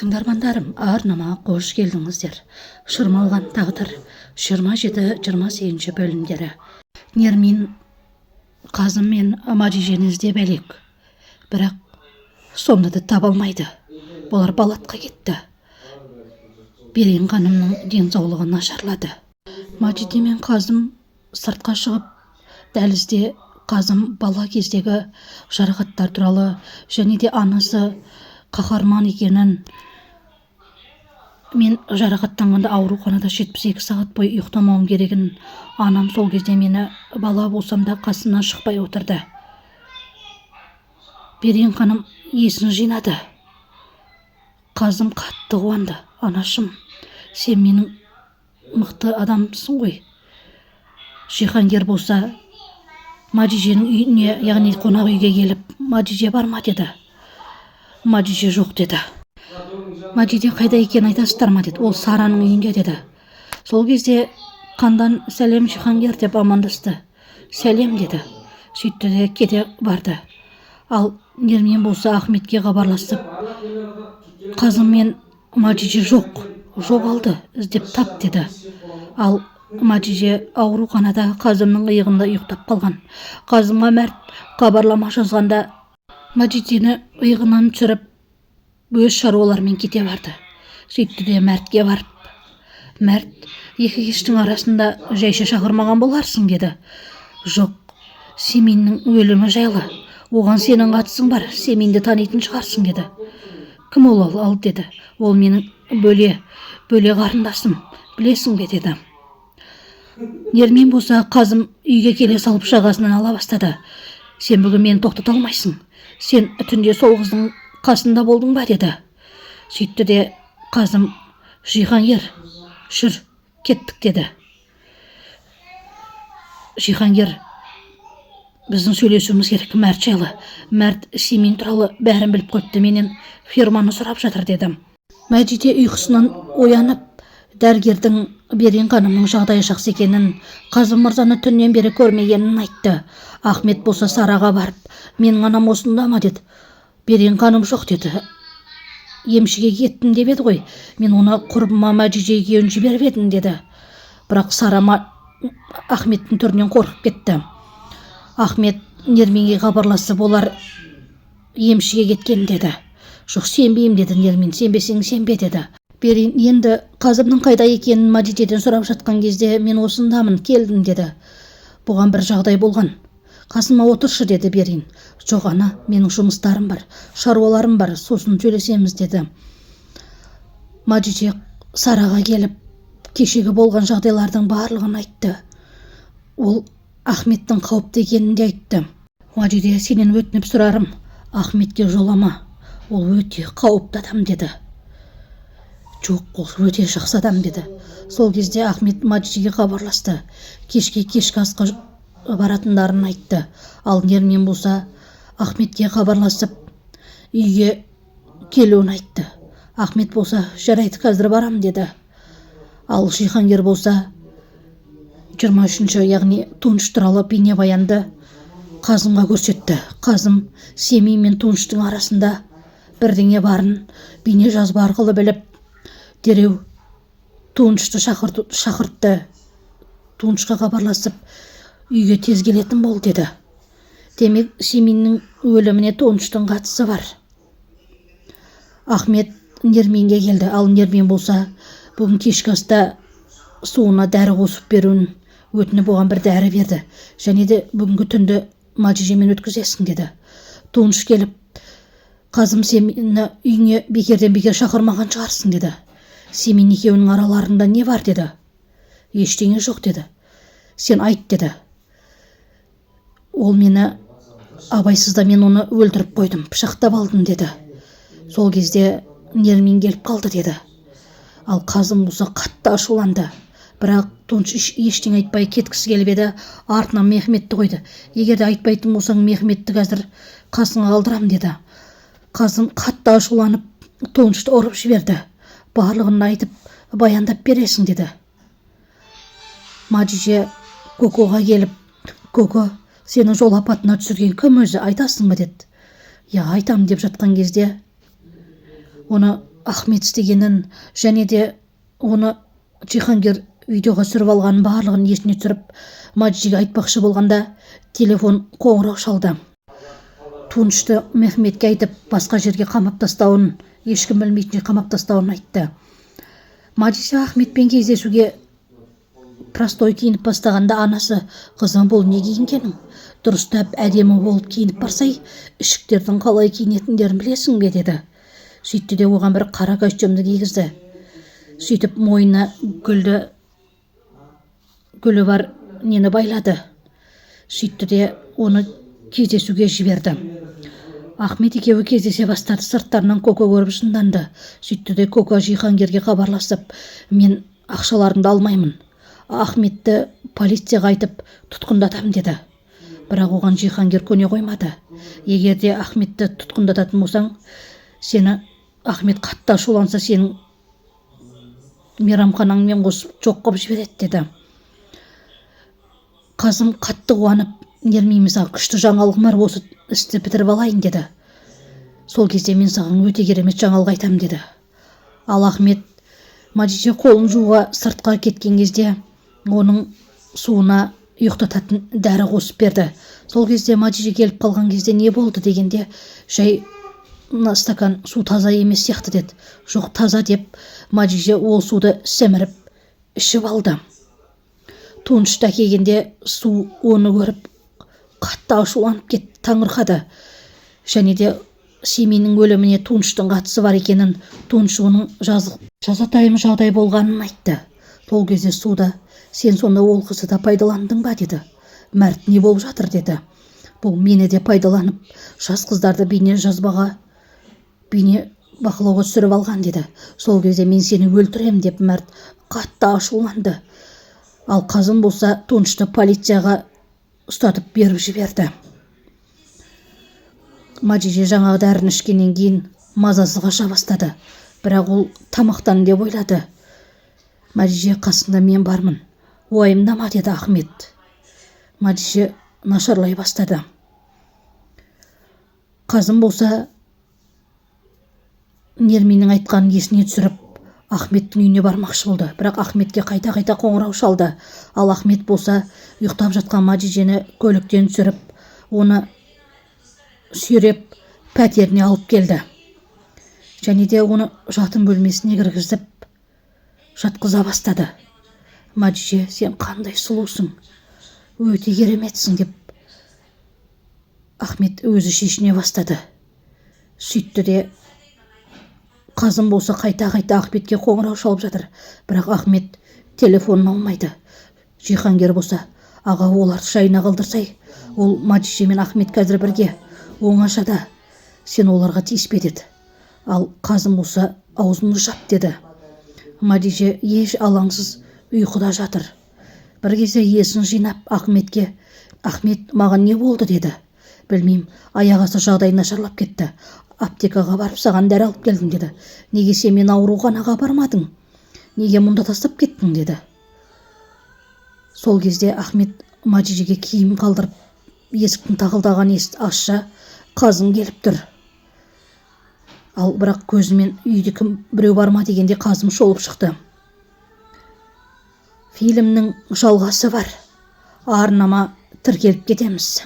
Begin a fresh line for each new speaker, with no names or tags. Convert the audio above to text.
Тыңдармандарым, арнама қош келдіңіздер. Шырмалған тағдыр 27-28 бөлімдері. Нермин Қазым мен Мадижені іздеп әлек. Бірақ сонда да таба алмайды. Олар Балатқа кетті. Берен ханымның денсаулығы нашарлады. Мадиже мен Қазым сыртқа шығып, дәлізде Қазым бала кездегі жарақаттар туралы және де анасы қаһарман екенін, мен жарақаттанғанда ауруханада 72 сағат бойы ұйықтамауым керегін, анам сол кезде мені бала болсам да қасымнан шықпай отырды. Берен ханым есін жинады. Қазым қатты қуанды. Анашым, сен менің мықты адамсың ғой. Жиһангер болса Мадиженің үйіне, яғни қонақ үйге келіп, Мадиже бар ма деді. Мадиже жоқ деді. Мадиже қайда екен айтасыздар ма деді. Ол Сараның үйінде деді. Сол кезде қандан сәлем Жиһангер деп амандасты. Сәлем деді. Сөйтті де кете барды. Ал Нермин болса Ахметке хабарласып, Қазым мен Мадиже жоғалды, іздеп тап деді. Ал Мадиже ауруханада Қазымның иығында ұйықтап қалған. Қазымға Мәрт хабарлама жазғанда Мадижені иығынан түсіріп өз шаруаларымен кете барды. Сөйтті де Мәртке барып, Мәрт, екі кештің арасында жайша шақырмаған боларсың деді. Жоқ, Семеннің өлімі жайлы. Оған сенің қатысың бар, Семенді танитын шығарсың деді. Кім ол ал деді. Ол менің бөле қарындасым, білесің бе деді. Нермин болса Қазым үйге келе салып жағасынан ала бастады. Сен бүгін мені тоқтата алмайсың. Сен түнде сол қыздың қасында болдың ба деді. Сөйтті де Қазым, Жиһангер, жүр, кеттік деді. Жиһангер, біздің сөйлесуіміз керек Мәрт жайлы. Мәрт Семен туралы бәрін біліп қойыпты, менен фирманы сұрап жатыр дедім. Мадиже ұйқысынан оянып, дәрігердің Берен ханымның жағдайы жақсы екенін, Қазым мырзаны түннен бері көрмегенін айтты. Ахмет болса Сараға барып, менің анам осында ма деді. Берен ханым жоқ деді. Емшіге кеттім деп еді ғой. Мен оны құрбыма Мадижеге күйеуін жіберіп едім деді. Бірақ Сара Ахметтің түрінен қорқып кетті. Ахмет Нерминге хабарласып, олар емшіге кеткен деді. Жоқ, сенбеймін деді Нермин. Сенбесең сенбе деді. Берен енді Қазымның қайда екенін Мадижеден сұрап жатқан кезде, мен осындамын, келдім деді. Бұған бір жағдай болған. Қасыма отыршы деді Берен. Жоқ ана, менің жұмыстарым бар, шаруаларым бар, сосын сөйлесеміз деді. Мадиже Сараға келіп, кешегі болған жағдайлардың барлығын айтты. Ол Ахметтің қауіпті екенін де айтты. Мадиже, сенен өтініп сұрарым, Ахметке жолама, ол өте қауіпті адам деді. Жоқ, ол өте жақсы адам деді. Сол кезде Ахмет Мадижеге хабарласты. Кешкі асқа баратындарын айтты. Ал Нермин болса Ахметке хабарласып, үйге келуін айтты. Ахмет болса, жарайды, қазір барам деді. Ал Жиһангер болса 23-ші, яғни Тунш туралы бейнебаянды Қазымға көрсетті. Қазым Семей мен Тунштың арасында бірдеңе барын бейне жазба арқылы біліп, дереу Туншты шақыртты. Туншқа хабарласып, үйге тез келетін бол деді. Демек, Семеннің өліміне Тунштың қатысы бар. Ахмет Нерминге келді. Ал Нермин болса, бүгін кешкі аста суына дәрі қосып беруін өтініп, оған бір дәрі берді. Және де бүгінгі түнді Мадижемен өткізесің деді. Тунш келіп, Қазым Семені үйіне бекерден бекер шақырмаған шығарсың деді. Семен екеуінің араларында не бар деді. Ештеңе жоқ деді. Сен айт деді. Ол мені абайсызда, мен оны өлтіріп қойдым, пышақтап алдым деді. Сол кезде Нермин келіп қалды деді. Ал Қазым болса қатты ашуланды. Бірақ Тунш ештеңе айтпай кеткісі келіп еді, артынан Мехметті қойды. Егер де айтпайтын болсаң, Мехметті қазір қасыңа қалдырам деді. Қазым қатты ашуланып Туншты ұрып жіберді. Барлығын айтып, баяндап бересің деді. Мадиже Кокоға келіп, Коко, сені жол апатына түсірген кім өзі, айтасың ба деді. Я айтам деп жатқан кезде оны Ахмет істегенін және де оны Жиһангер видеоға түсіріп алғанын барлығын есіне түсіріп Маджиге айтпақшы болғанда телефон қоңырау шалды. Тунышты Мехметке айтып басқа жерге қамап тастауын, ешкім білмейтінше қамап тастауын айтты. Маджи Ахметпен кездесуге простой киініп бастағанда анасы: «Қызым, бұл не киінгенің? Дұрыстап әдемі болып киініп барсай, ішіктердің қалай киінетіндерін білесің бе?» деді. Сөйтті де оған бір қара костюмді кигізді. Сөйтіп мойнына гүлі бар нені байлады. Сөйтті де оны кездесуге жіберді. Ахмет екеуі кездесе бастады. Сырттарынан Коко көріп жынданды. Сөйтті де Коко Жиһангерге хабарласып: «Мен ақшаларыңды алмаймын. Ахметті полицияға айтып тұтқындатам» деді. Бірақ оған Жиһангер көне қоймады. «Егер де Ахметті тұтқындататын болсаң, сені Ахмет қатты ашуланса, сенің мейрамханаңмен қосып жоқ қылып жібереді» деді. Қазым қатты қуанып: «Нермей, саған күшті жаңалығым бар, осы істі бітіріп алайын» деді. «Сол кезде мен саған өте керемет жаңалық айтам» деді. Ал Ахмет Маджиге қолын жууға сыртқа кеткен кезде оның суына ұйықтататын дәрі қосып берді. Сол кезде Маджиге келіп қалған кезде не болды дегенде, «Жай стакан су таза емес сияқты» деді. «Жоқ, таза» деп Маджиге ол суды сіміріп ішіп алды. Тунышты әкелгенде су оны көріп қатты ашуланып кетті, таңырқады. Және де Семеннің өліміне Туныштың қатысы бар екенін, Туныш оның жазатайым жағдай болғанын айтты. Сол кезде суда: «Сен сонда ол қызды да пайдаландың ба?» деді. «Мәрт, не болып жатыр?» деді. «Бұл мені де пайдаланып, жас қыздарды бейне бақылауға түсіріп алған» деді. «Сол кезде мен сені өлтірем» деп Мәрт қатты ашуланды. Ал Қазым болса Тунышты полицияға ұстатып беріп жіберді. Маджиге жаңағы дәріні ішкеннен кейін мазасы қаша бастады. Бірақ ол тамақтан деп ойлады. Маджиге: «Қасында мен бармын, уайымдама» деді Ахмет. Маджиге нашарлай бастады. Қазым болса Нерминнің айтқанын есіне түсіріп Ахметтің үйіне бармақшы болды. Бірақ Ахметке қайта-қайта қоңырау шалды. Ал Ахмет болса ұйықтап жатқан Маджигені көліктен түсіріп, оны сүйреп пәтеріне алып келді. Және де оны жатын бөлмесіне кіргізіп жатқыза бастады. Маджиге: «Сен қандай сұлусың, өте кереметсің» деп Ахмет өзі шешіне бастады. Сөйтті де Қазым болса қайта-қайта Ахметке қоңырау шалып жатыр. Бірақ Ахмет телефонын алмайды. Жиһангер болса: «Аға, оларды жайына қалдырсай, ол Маджиге мен Ахмет қазір бірге оңашада, сен оларға тиіспе» деді. Ал Қазым болса: «Аузыңды жап» деді. Маджиге еш алаңсыз ұйқыда жатыр. Бір кезде есін жинап Ахметке: «Ахмет, маған не болды?» деді. «Білмеймін, аяқ асты жағдай нашарлап кетті. Аптекаға барып саған дәрі алып келдім» деді. «Неге сен мені ауруханаға бармадың? Неге мұнда тастап кеттің?» деді. Сол кезде Ахмет Маджиге киім қалдырып, есіктің тақылдаған есікті ашса, Қазым келіп тұр. Ал бірақ көзімен үйде кім біреу бар ма дегенде Қазым шолып шықты. Фильмнің жалғасы бар. Арнама тіркеліп кетеміз.